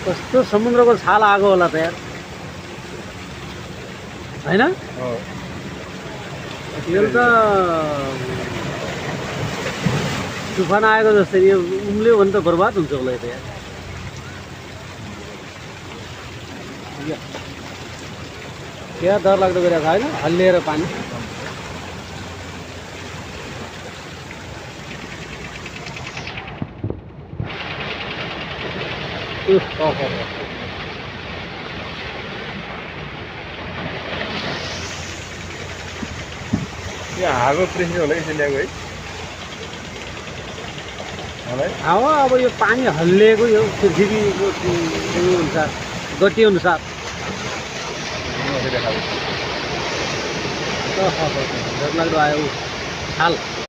कस्तो समुद्रको छाल आएको होला त यार हैन यो त तुफान आएको जस्तै यो उम्ल्यो भने त बर्बाद हुन्छ होला त यार क्या डर लाग्दो गरिरहेको छ होइन हल्लिएर पानी यहाँ हावाको प्रेसर होला यसले ल्याएको है हावा अब यो पानी हल्लिएको यो पृथ्वीको उयो अनुसार गति अनुसार डरलाग्दो आयो छाल